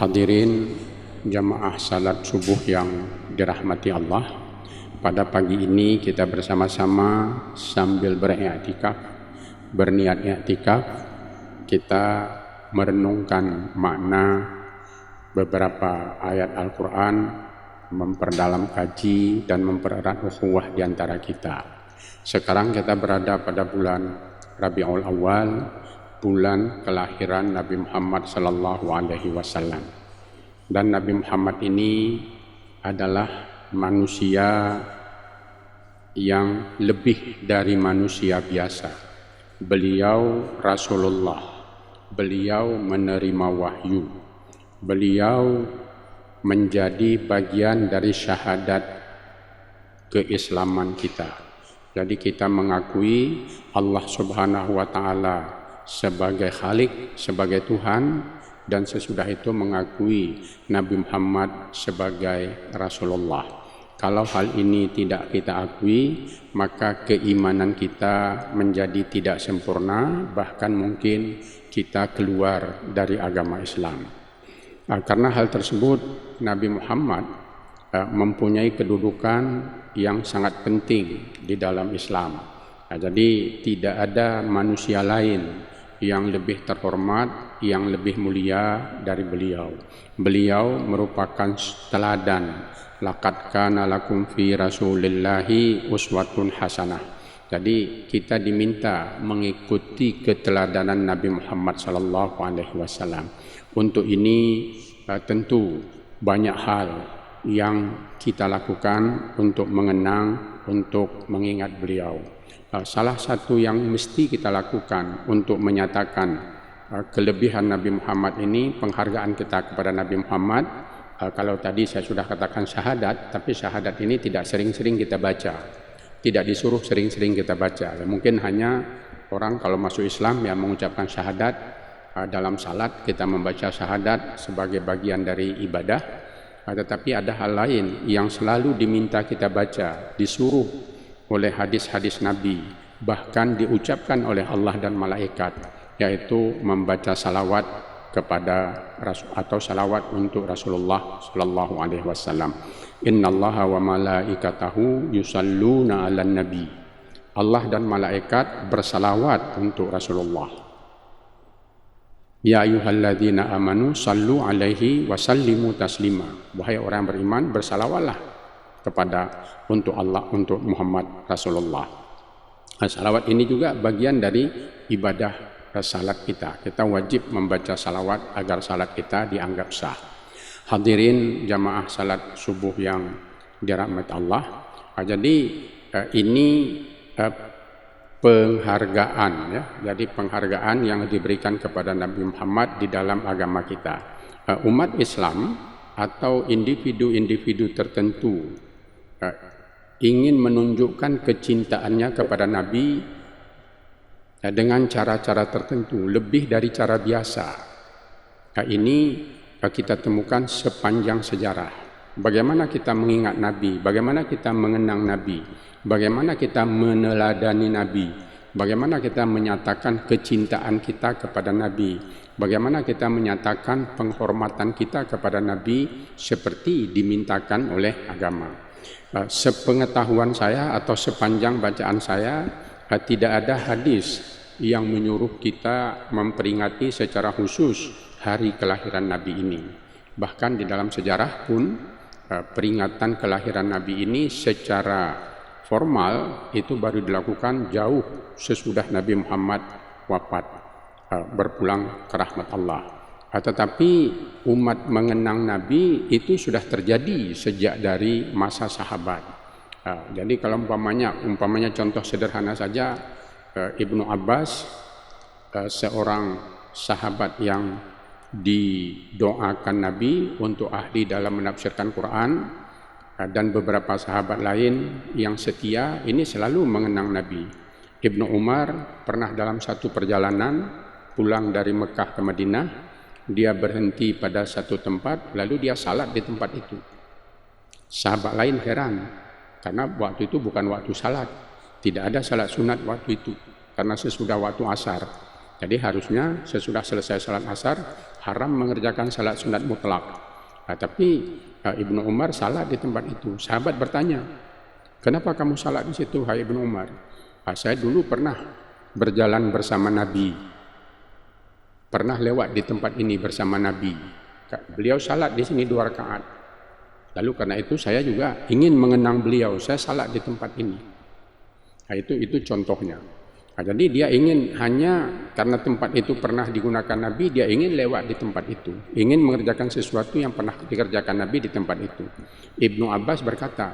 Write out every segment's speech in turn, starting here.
Hadirin jamaah salat subuh yang dirahmati Allah, pada pagi ini kita bersama-sama sambil beriktikaf, berniat iktikaf, kita merenungkan makna beberapa ayat Al-Quran, memperdalam kaji dan mempererat ukhuwah di antara kita. Sekarang kita berada pada bulan Rabiul Awal, bulan kelahiran Nabi Muhammad sallallahu alaihi wasallam. Dan Nabi Muhammad ini adalah manusia yang lebih dari manusia biasa. Beliau Rasulullah, beliau menerima wahyu, beliau menjadi bagian dari syahadat keislaman kita. Jadi kita mengakui Allah Subhanahu wa taala sebagai Khalik, sebagai Tuhan, dan sesudah itu mengakui Nabi Muhammad sebagai Rasulullah. Kalau hal ini tidak kita akui, maka keimanan kita menjadi tidak sempurna, bahkan mungkin kita keluar dari agama Islam. Karena hal tersebut, Nabi Muhammad mempunyai kedudukan yang sangat penting di dalam Islam. Jadi tidak ada manusia lain yang lebih terhormat, yang lebih mulia dari beliau. Beliau merupakan teladan. Laqad kana lakum fi Rasulillahi uswatun hasanah. Jadi kita diminta mengikuti keteladanan Nabi Muhammad sallallahu alaihi wasallam. Untuk ini tentu banyak hal yang kita lakukan untuk mengenang, untuk mengingat beliau. Salah satu yang mesti kita lakukan untuk menyatakan kelebihan Nabi Muhammad ini, penghargaan kita kepada Nabi Muhammad. Kalau tadi saya sudah katakan syahadat, tapi syahadat ini tidak sering-sering kita baca, tidak disuruh sering-sering kita baca. Mungkin hanya orang kalau masuk Islam yang mengucapkan syahadat dalam salat, kita membaca syahadat sebagai bagian dari ibadah. Tetapi ada hal lain yang selalu diminta kita baca, disuruh oleh hadis-hadis Nabi, bahkan diucapkan oleh Allah dan malaikat, yaitu membaca salawat kepada Rasul atau salawat untuk Rasulullah sallallahu alaihi wasallam. Innallaha wa malaikatahu yusalluna 'alan nabi. Allah dan malaikat bersalawat untuk Rasulullah. Ya ayyuhalladzina amanu sallu alaihi wa sallimu taslima. Wahai orang beriman, bersalawatlah kepada untuk Allah, untuk Muhammad Rasulullah. Salawat ini juga bagian dari ibadah salat kita. Kita wajib membaca salawat agar salat kita dianggap sah. Hadirin jamaah salat subuh yang dirahmati Allah. Jadi ini penghargaan, ya. Jadi penghargaan yang diberikan kepada Nabi Muhammad di dalam agama kita. Umat Islam atau individu-individu tertentu ingin menunjukkan kecintaannya kepada Nabi dengan cara-cara tertentu, lebih dari cara biasa. Ini kita temukan sepanjang sejarah. Bagaimana kita mengingat Nabi, bagaimana kita mengenang Nabi, bagaimana kita meneladani Nabi, bagaimana kita menyatakan kecintaan kita kepada Nabi, bagaimana kita menyatakan penghormatan kita kepada Nabi seperti dimintakan oleh agama. Sepengetahuan saya atau sepanjang bacaan saya, tidak ada hadis yang menyuruh kita memperingati secara khusus hari kelahiran Nabi ini. Bahkan di dalam sejarah pun peringatan kelahiran Nabi ini secara formal itu baru dilakukan jauh sesudah Nabi Muhammad wafat, berpulang ke rahmat Allah. Tetapi umat mengenang Nabi itu sudah terjadi sejak dari masa sahabat. Jadi kalau umpamanya contoh sederhana saja, Ibnu Abbas, seorang sahabat yang didoakan Nabi untuk ahli dalam menafsirkan Quran, dan beberapa sahabat lain yang setia, ini selalu mengenang Nabi. Ibnu Umar pernah dalam satu perjalanan pulang dari Mekah ke Madinah, dia berhenti pada satu tempat, lalu dia salat di tempat itu. Sahabat lain heran, karena waktu itu bukan waktu salat, tidak ada salat sunat waktu itu, karena sesudah waktu asar. Jadi harusnya sesudah selesai salat asar haram mengerjakan salat sunat mutlak. Tapi Ibnu Umar salat di tempat itu. Sahabat bertanya, kenapa kamu salat di situ, hai Ibnu Umar? Saya dulu pernah berjalan bersama Nabi, pernah lewat di tempat ini bersama Nabi. Beliau salat di sini 2 rakaat. Lalu karena itu saya juga ingin mengenang beliau, saya salat di tempat ini. Nah, itu contohnya. Nah, jadi dia ingin hanya karena tempat itu pernah digunakan Nabi, dia ingin lewat di tempat itu, ingin mengerjakan sesuatu yang pernah dikerjakan Nabi di tempat itu. Ibnu Abbas berkata,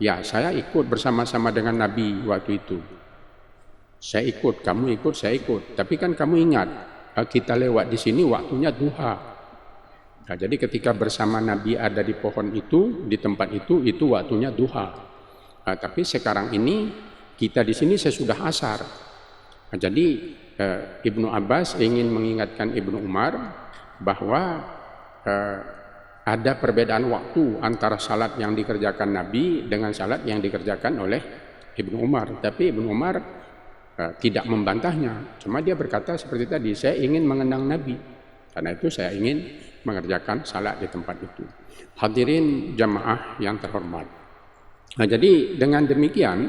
ya saya ikut bersama-sama dengan Nabi waktu itu. Saya ikut, kamu ikut, saya ikut. Tapi kan kamu ingat, kita lewat di sini waktunya duha. Nah, jadi ketika bersama Nabi ada di pohon itu, di tempat itu waktunya duha. Nah, tapi sekarang ini kita di sini sesudah asar. Nah, jadi Ibnu Abbas ingin mengingatkan Ibnu Umar bahwa ada perbedaan waktu antara salat yang dikerjakan Nabi dengan salat yang dikerjakan oleh Ibnu Umar. Tapi Ibnu Umar tidak membantahnya. Cuma dia berkata seperti tadi, saya ingin mengenang Nabi. Karena itu saya ingin mengerjakan salat di tempat itu. Hadirin jamaah yang terhormat. Nah, jadi dengan demikian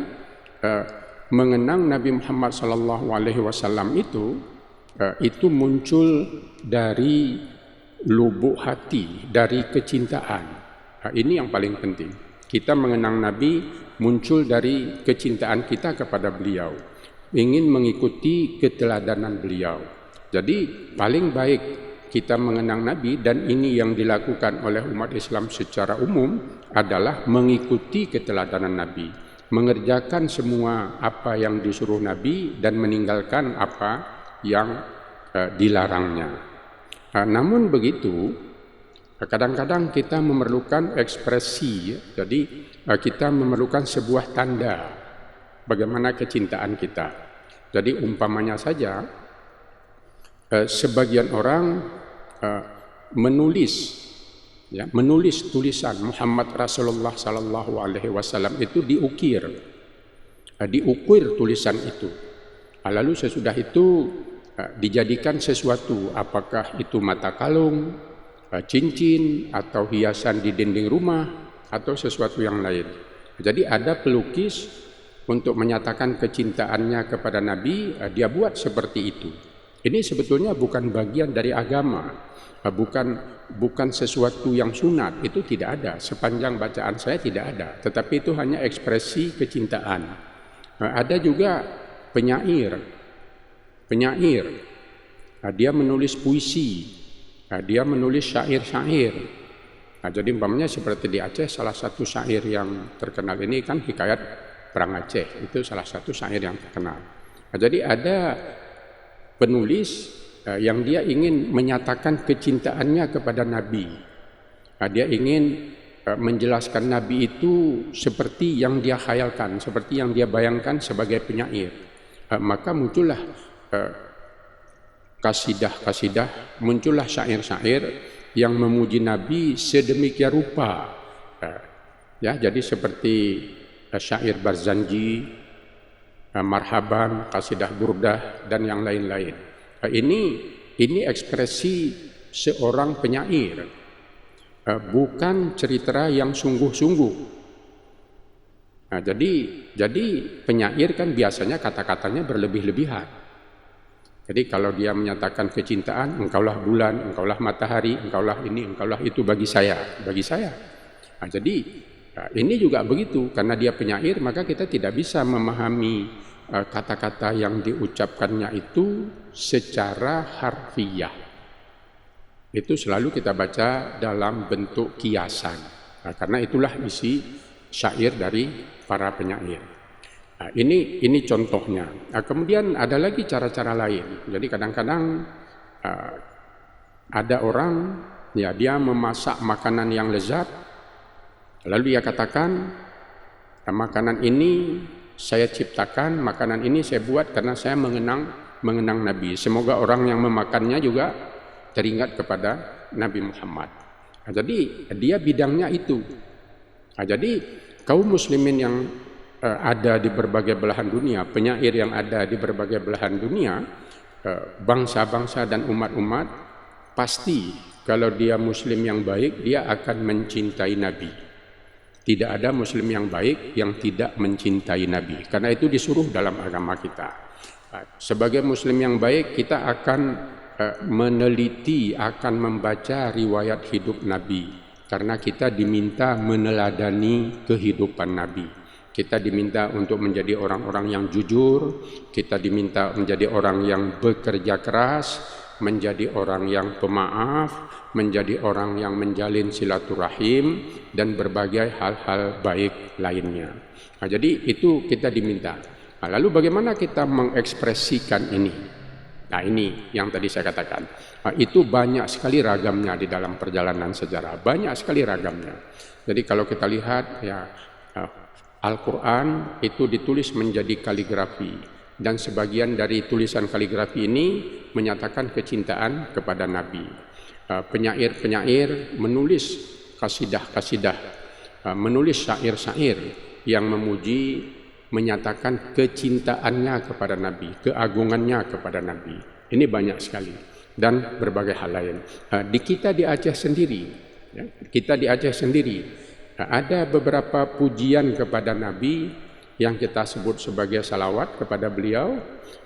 mengenang Nabi Muhammad SAW itu muncul dari lubuk hati, dari kecintaan. Nah, ini yang paling penting. Kita mengenang Nabi muncul dari kecintaan kita kepada beliau, ingin mengikuti keteladanan beliau. Jadi paling baik kita mengenang Nabi, dan ini yang dilakukan oleh umat Islam secara umum adalah mengikuti keteladanan Nabi, mengerjakan semua apa yang disuruh Nabi dan meninggalkan apa yang dilarangnya. Namun begitu, kadang-kadang kita memerlukan ekspresi, jadi kita memerlukan sebuah tanda bagaimana kecintaan kita. Jadi umpamanya saja, sebagian orang menulis tulisan Muhammad Rasulullah Sallallahu Alaihi Wasallam itu diukir tulisan itu. Lalu sesudah itu dijadikan sesuatu, apakah itu mata kalung, cincin, atau hiasan di dinding rumah, atau sesuatu yang lain. Jadi ada pelukis untuk menyatakan kecintaannya kepada Nabi, dia buat seperti itu. Ini sebetulnya bukan bagian dari agama, bukan sesuatu yang sunat, itu tidak ada. Sepanjang bacaan saya tidak ada, tetapi itu hanya ekspresi kecintaan. Ada juga penyair, dia menulis puisi, dia menulis syair-syair. Jadi umpamanya seperti di Aceh, salah satu syair yang terkenal ini kan Hikayat Perang Aceh, itu salah satu syair yang terkenal. Jadi ada penulis yang dia ingin menyatakan kecintaannya kepada Nabi. Dia ingin menjelaskan Nabi itu seperti yang dia khayalkan, seperti yang dia bayangkan sebagai penyair. Maka muncullah kasidah-kasidah, muncullah syair-syair yang memuji Nabi sedemikian rupa. Jadi seperti syair Barzanji, Marhaban, kasidah Burdah, dan yang lain-lain. Ini ekspresi seorang penyair, bukan cerita yang sungguh-sungguh. Jadi penyair kan biasanya kata-katanya berlebih-lebihan. Jadi kalau dia menyatakan kecintaan, engkaulah bulan, engkaulah matahari, engkaulah ini, engkaulah itu bagi saya. Jadi ini juga begitu, karena dia penyair maka kita tidak bisa memahami kata-kata yang diucapkannya itu secara harfiah. Itu selalu kita baca dalam bentuk kiasan. Karena itulah isi syair dari para penyair. Ini contohnya. Kemudian ada lagi cara-cara lain. Jadi kadang-kadang ada orang, dia memasak makanan yang lezat, lalu dia katakan, makanan ini saya ciptakan, makanan ini saya buat karena saya mengenang Nabi. Semoga orang yang memakannya juga teringat kepada Nabi Muhammad. Jadi dia bidangnya itu. Jadi kaum muslimin yang ada di berbagai belahan dunia, penyair yang ada di berbagai belahan dunia, bangsa-bangsa dan umat-umat, pasti kalau dia muslim yang baik, dia akan mencintai Nabi. Tidak ada muslim yang baik yang tidak mencintai Nabi, karena itu disuruh dalam agama kita. Sebagai muslim yang baik, kita akan meneliti, akan membaca riwayat hidup Nabi, karena kita diminta meneladani kehidupan Nabi. Kita diminta untuk menjadi orang-orang yang jujur, kita diminta menjadi orang yang bekerja keras, menjadi orang yang pemaaf, menjadi orang yang menjalin silaturahim, dan berbagai hal-hal baik lainnya. Nah, jadi itu kita diminta. Nah, lalu bagaimana kita mengekspresikan ini? Nah, ini yang tadi saya katakan. Nah, itu banyak sekali ragamnya di dalam perjalanan sejarah, banyak sekali ragamnya. Jadi kalau kita lihat ya, Al-Quran itu ditulis menjadi kaligrafi, dan sebagian dari tulisan kaligrafi ini menyatakan kecintaan kepada Nabi. Penyair-penyair menulis kasidah-kasidah, menulis syair-syair yang memuji, menyatakan kecintaannya kepada Nabi, keagungannya kepada Nabi. Ini banyak sekali, dan berbagai hal lain. Di kita di Aceh sendiri, ya, kita di Aceh sendiri, ada beberapa pujian kepada Nabi yang kita sebut sebagai salawat kepada beliau,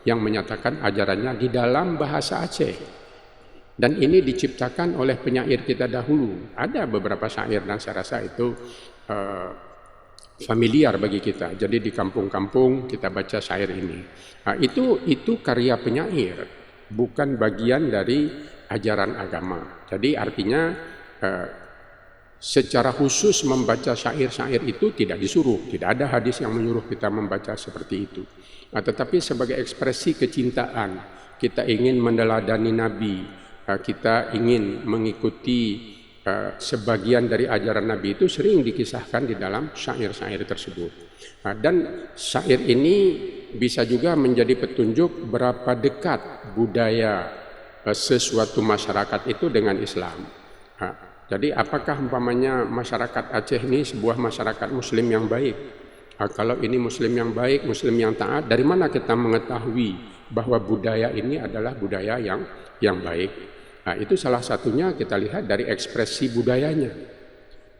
yang menyatakan ajarannya di dalam bahasa Aceh. Dan ini diciptakan oleh penyair kita dahulu. Ada beberapa syair dan saya rasa itu familiar bagi kita. Jadi di kampung-kampung kita baca syair ini. Nah, itu karya penyair, bukan bagian dari ajaran agama. Jadi artinya secara khusus membaca syair-syair itu tidak disuruh, tidak ada hadis yang menyuruh kita membaca seperti itu. Nah, tetapi sebagai ekspresi kecintaan, kita ingin meneladani Nabi, kita ingin mengikuti sebagian dari ajaran Nabi, itu sering dikisahkan di dalam syair-syair tersebut. Nah, dan syair ini bisa juga menjadi petunjuk berapa dekat budaya sesuatu masyarakat itu dengan Islam. Nah, jadi apakah umpamanya masyarakat Aceh ini sebuah masyarakat muslim yang baik? Nah, kalau ini muslim yang baik, muslim yang taat, dari mana kita mengetahui bahwa budaya ini adalah budaya yang baik? Nah, itu salah satunya kita lihat dari ekspresi budayanya.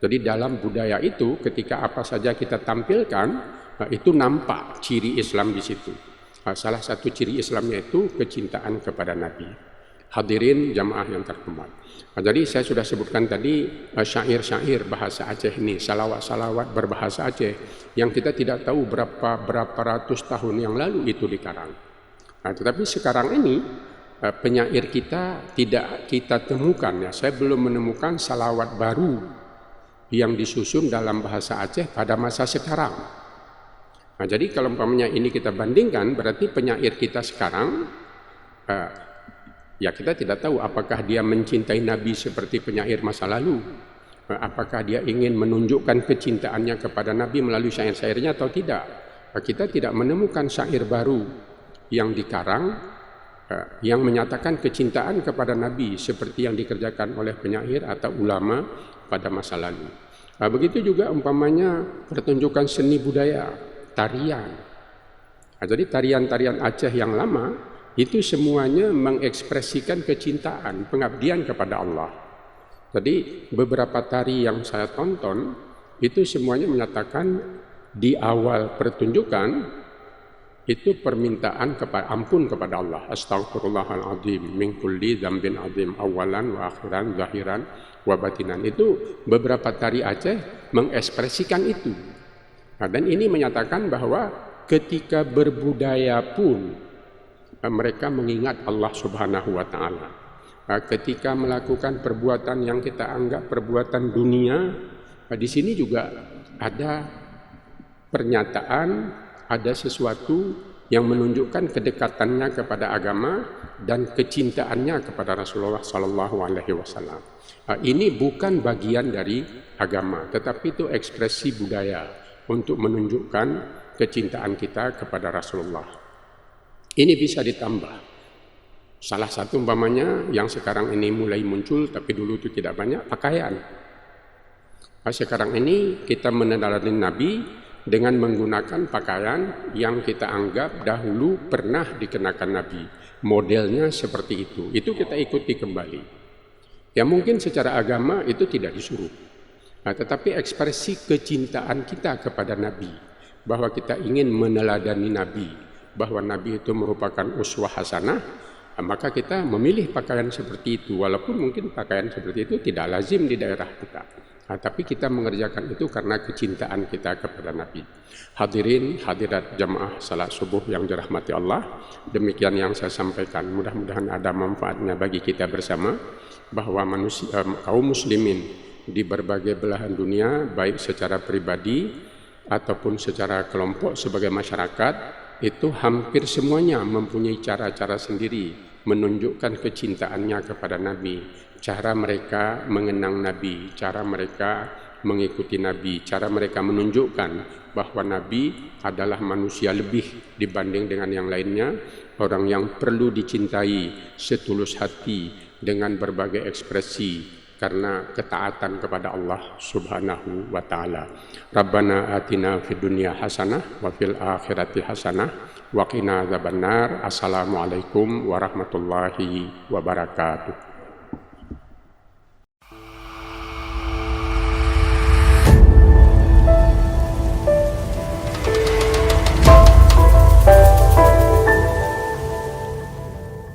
Jadi dalam budaya itu, ketika apa saja kita tampilkan, nah, itu nampak ciri Islam di situ. Nah, salah satu ciri Islamnya itu kecintaan kepada Nabi. Hadirin jamaah yang terhormat. Nah, jadi saya sudah sebutkan tadi syair-syair bahasa Aceh ini, salawat-salawat berbahasa Aceh yang kita tidak tahu berapa ratus tahun yang lalu itu dikarang. Nah, tetapi sekarang ini penyair kita tidak kita temukan, ya, saya belum menemukan salawat baru yang disusun dalam bahasa Aceh pada masa sekarang. Nah, jadi kalau umpamanya ini kita bandingkan, berarti penyair kita sekarang ya kita tidak tahu apakah dia mencintai Nabi seperti penyair masa lalu, apakah dia ingin menunjukkan kecintaannya kepada Nabi melalui syair-syairnya atau tidak. Kita tidak menemukan syair baru yang dikarang yang menyatakan kecintaan kepada Nabi seperti yang dikerjakan oleh penyair atau ulama pada masa lalu. Begitu juga umpamanya pertunjukan seni budaya, tarian. Jadi tarian-tarian Aceh yang lama itu semuanya mengekspresikan kecintaan, pengabdian kepada Allah. Jadi beberapa tari yang saya tonton itu semuanya menyatakan di awal pertunjukan itu permintaan ampun kepada Allah. Astaghfirullahaladzim min kulli dzambin adzim awalan wa akhiran zahiran wa batinan. Itu beberapa tari Aceh mengekspresikan itu. Nah, dan ini menyatakan bahwa ketika berbudaya pun mereka mengingat Allah Subhanahu wa Ta'ala. Ketika melakukan perbuatan yang kita anggap perbuatan dunia, di sini juga ada pernyataan, ada sesuatu yang menunjukkan kedekatannya kepada agama dan kecintaannya kepada Rasulullah Sallallahu Alaihi Wasallam. Ini bukan bagian dari agama, tetapi itu ekspresi budaya untuk menunjukkan kecintaan kita kepada Rasulullah. Ini bisa ditambah. Salah satu umpamanya yang sekarang ini mulai muncul tapi dulu itu tidak banyak, pakaian. Sekarang ini kita meneladani Nabi dengan menggunakan pakaian yang kita anggap dahulu pernah dikenakan Nabi. modelnya seperti itu kita ikuti kembali. Ya mungkin secara agama itu tidak disuruh, nah, tetapi ekspresi kecintaan kita kepada Nabi, bahwa kita ingin meneladani Nabi, bahwa Nabi itu merupakan uswah hasanah, nah, maka kita memilih pakaian seperti itu, walaupun mungkin pakaian seperti itu tidak lazim di daerah kita. Nah, tapi kita mengerjakan itu karena kecintaan kita kepada Nabi. Hadirin hadirat jamaah salat subuh yang dirahmati Allah, demikian yang saya sampaikan. Mudah-mudahan ada manfaatnya bagi kita bersama, bahwa manusia, kaum muslimin di berbagai belahan dunia, baik secara pribadi ataupun secara kelompok sebagai masyarakat, itu hampir semuanya mempunyai cara-cara sendiri menunjukkan kecintaannya kepada Nabi. Cara mereka mengenang Nabi, cara mereka mengikuti Nabi, cara mereka menunjukkan bahwa Nabi adalah manusia lebih dibanding dengan yang lainnya, orang yang perlu dicintai setulus hati dengan berbagai ekspresi karena ketaatan kepada Allah Subhanahu wa taala. Rabbana atina fid dunya hasanah wa fil akhirati hasanah wa qina adzabannar. Assalamualaikum warahmatullahi wabarakatuh.